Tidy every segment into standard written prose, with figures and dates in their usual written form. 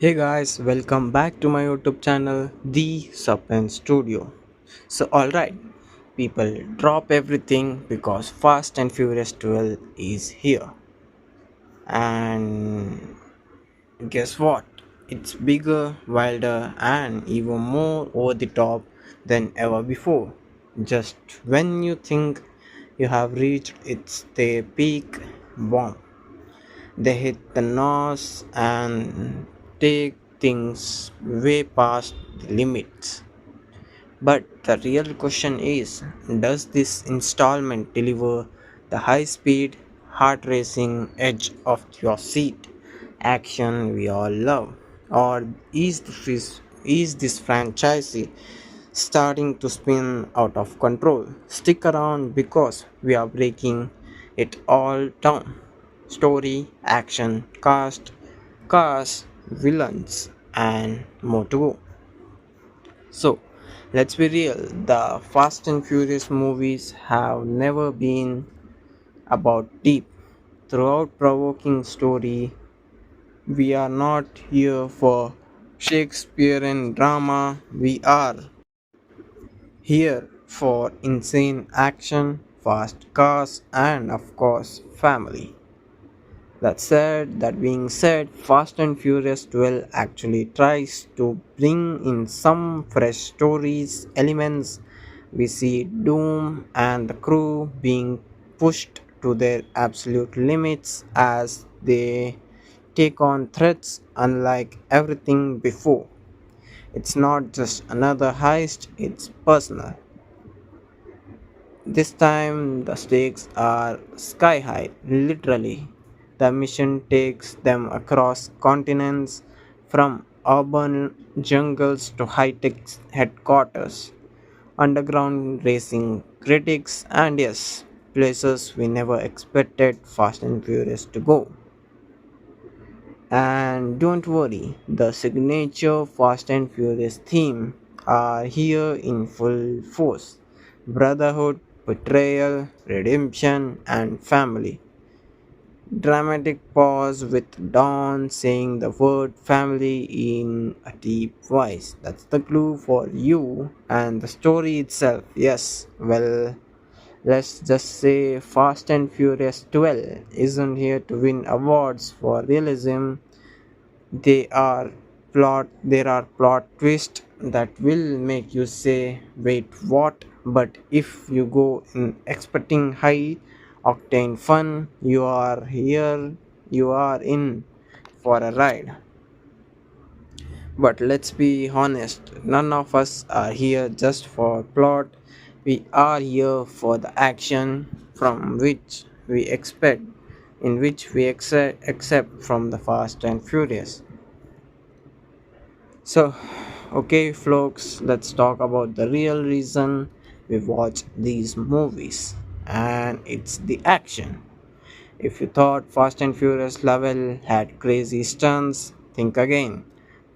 Hey guys, welcome back to my YouTube channel, The Suspense Studio. Alright, people drop everything because Fast and Furious 12 is here. And guess what? It's bigger, wilder, and even more over the top than ever before. Just when you think you have reached its their peak, bomb. They hit the nose and take things way past the limits. But the real question is, does this installment deliver the high speed, heart racing edge of your seat action we all love? Or is this franchise starting to spin out of control? Stick around because we are breaking it all down. Story, action, cast, cars, villains, and more to go. So, let's be real, the Fast and Furious movies have never been about deep, throughout provoking story. We are not here for Shakespearean drama, we are here for insane action, fast cars, and of course, family. That being said, Fast and Furious 12 actually tries to bring in some fresh stories, elements. We see Doom and the crew being pushed to their absolute limits as they take on threats unlike everything before. It's not just another heist, it's personal. This time the stakes are sky high, literally. The mission takes them across continents from urban jungles to high tech headquarters, underground racing critics, and yes, places we never expected Fast and Furious to go. And don't worry, the signature Fast and Furious theme are here in full force. Brotherhood, betrayal, redemption, and family. Dramatic pause with Dawn saying the word family in a deep voice. That's the clue for you. And the story itself, yes, well, let's just say Fast and Furious 12 isn't here to win awards for realism. There are plot twists that will make you say, wait, what? But if you go in expecting high octane fun, you are in for a ride. But let's be honest, none of us are here just for plot. We are here for the action from which we expect, in which we accept from the Fast and Furious. So, okay, folks, let's talk about the real reason we watch these movies, and it's the action. If you thought Fast and Furious level had crazy stunts, think again.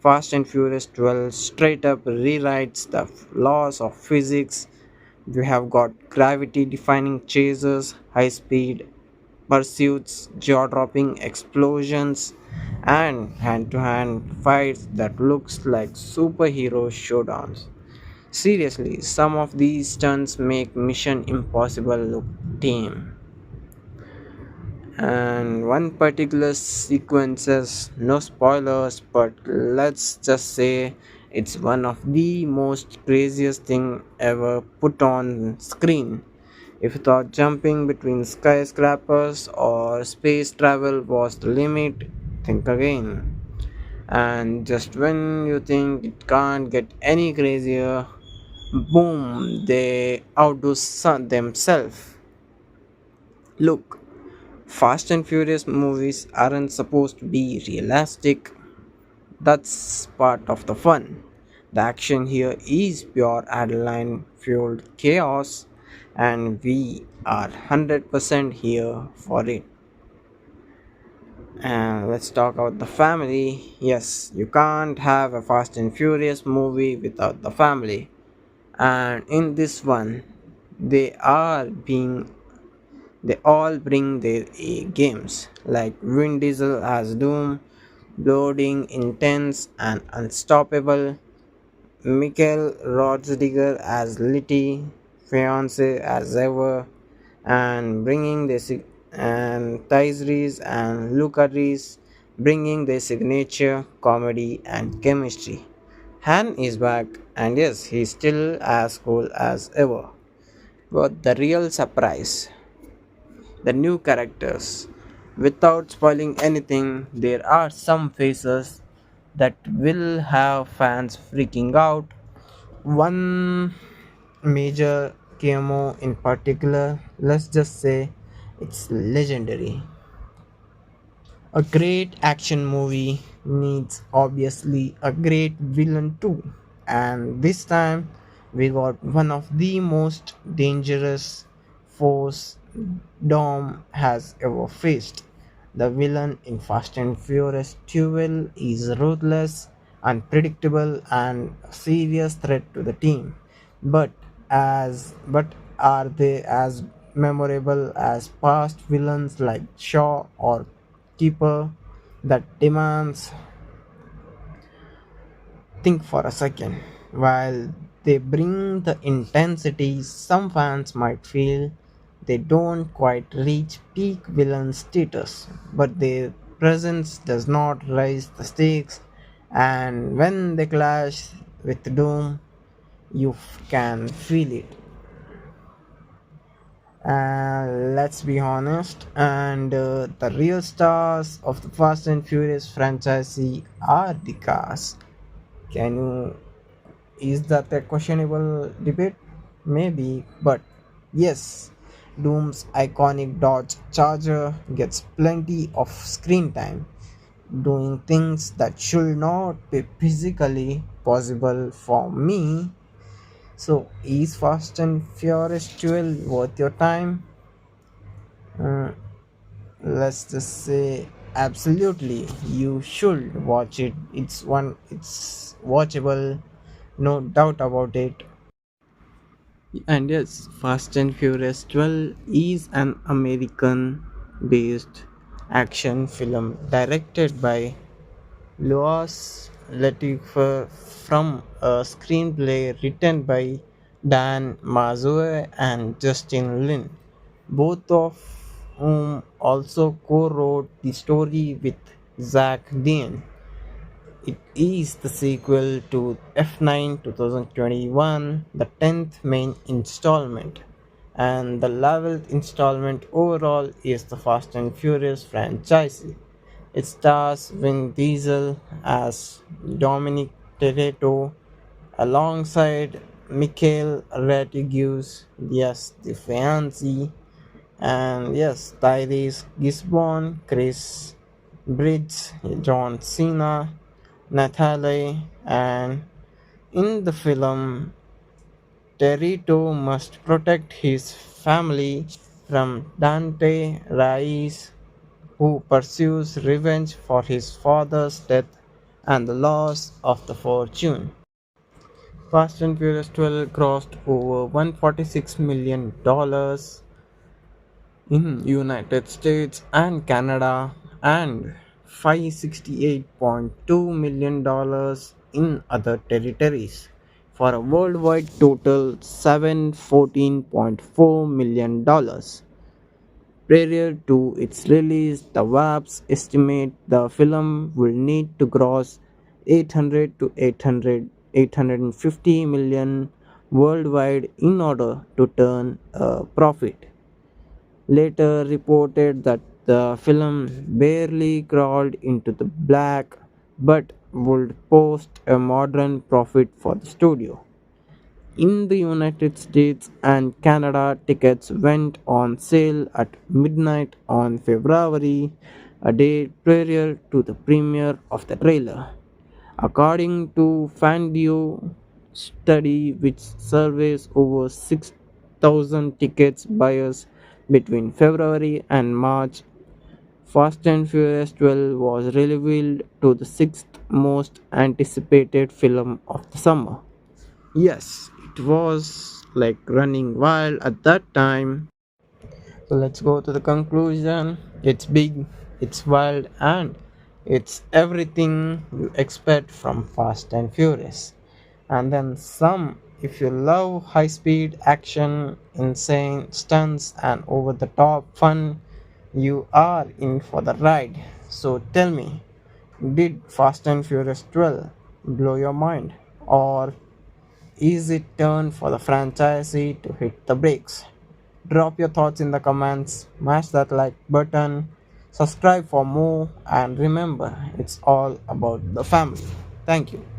Fast and Furious 12 straight up rewrites the laws of physics. You have got gravity defying chases, high speed pursuits, jaw dropping explosions, and hand to hand fights that looks like superhero showdowns. Seriously, some of these stunts make Mission Impossible look tame. And one particular sequences, no spoilers, but let's just say it's one of the most craziest thing ever put on screen. If you thought jumping between skyscrapers or space travel was the limit, think again. And just when you think it can't get any crazier, boom, they outdo themselves. Look, Fast and Furious movies aren't supposed to be realistic. That's part of the fun. The action here is pure adrenaline fueled chaos, and we are 100% here for it. And let's talk about the family. Yes, you can't have a Fast and Furious movie without the family. And in this one, they are being they all bring their A games, like Vin Diesel as Doom, Blooding, intense, and unstoppable. Michael Rodriguez as Litty, fiance as ever, and bringing the and Tyrese and Luca Reese bringing their signature comedy and chemistry. Han is back, and yes, he's still as cool as ever. But the real surprise, the new characters. Without spoiling anything, there are some faces that will have fans freaking out. One major cameo in particular, let's just say it's legendary. A great action movie needs obviously a great villain too. And this time we got one of the most dangerous foes Dom has ever faced. The villain in Fast and Furious 12 is ruthless, unpredictable, and a serious threat to the team. But but are they as memorable as past villains like Shaw or Keeper? That demands think for a second. While they bring the intensity, some fans might feel they don't quite reach peak villain status, but their presence does not raise the stakes, and when they clash with Doom, you can feel it. Let's be honest, and the real stars of the Fast and Furious franchise are the cars. Can you Is that a questionable debate? Maybe, but yes, Doom's iconic Dodge Charger gets plenty of screen time, doing things that should not be physically possible for me. So, is Fast and Furious 12 worth your time? Uh, let's just say absolutely, you should watch it. It's watchable, no doubt about it. And yes, Fast and Furious 12 is an American based action film directed by Louis Latifer from a screenplay written by Dan Mazoe and Justin Lin, both of whom also co wrote the story with Zach Dean. It is the sequel to F9 2021, the 10th main installment, and the 11th installment overall is the Fast and Furious franchise. It stars Vin Diesel as Dominic Toretto alongside Michael Rodriguez, yes, the fiancé, and yes, Tyrese Gisborne, Chris Bridges, John Cena, Natalie, and in the film, Terito must protect his family from Dante Rais, who pursues revenge for his father's death and the loss of the fortune. Fast and Furious 12 grossed over $146 million in United States and Canada and $568.2 million in other territories for a worldwide total $714.4 million. Prior to its release, the WAPs estimate the film will need to gross 800 to 850 million worldwide in order to turn a profit. Later reported that the film barely crawled into the black but would post a modern profit for the studio. In the United States and Canada, tickets went on sale at midnight on February, a day prior to the premiere of the trailer. According to Fandio study, which surveys over 6,000 tickets buyers between February and March, Fast and Furious 12 was revealed to the sixth most anticipated film of the summer. Yes, it was like running wild at that time. So let's go to the conclusion. It's big, it's wild, and It's everything you expect from Fast and Furious. And then some. If you love high speed action, insane stunts, and over the top fun, you are in for the ride. So tell me, did Fast and Furious 12 blow your mind? Or is it turn for the franchisee to hit the brakes? Drop your thoughts in the comments, smash that like button, subscribe for more, and remember, it's all about the family. Thank you.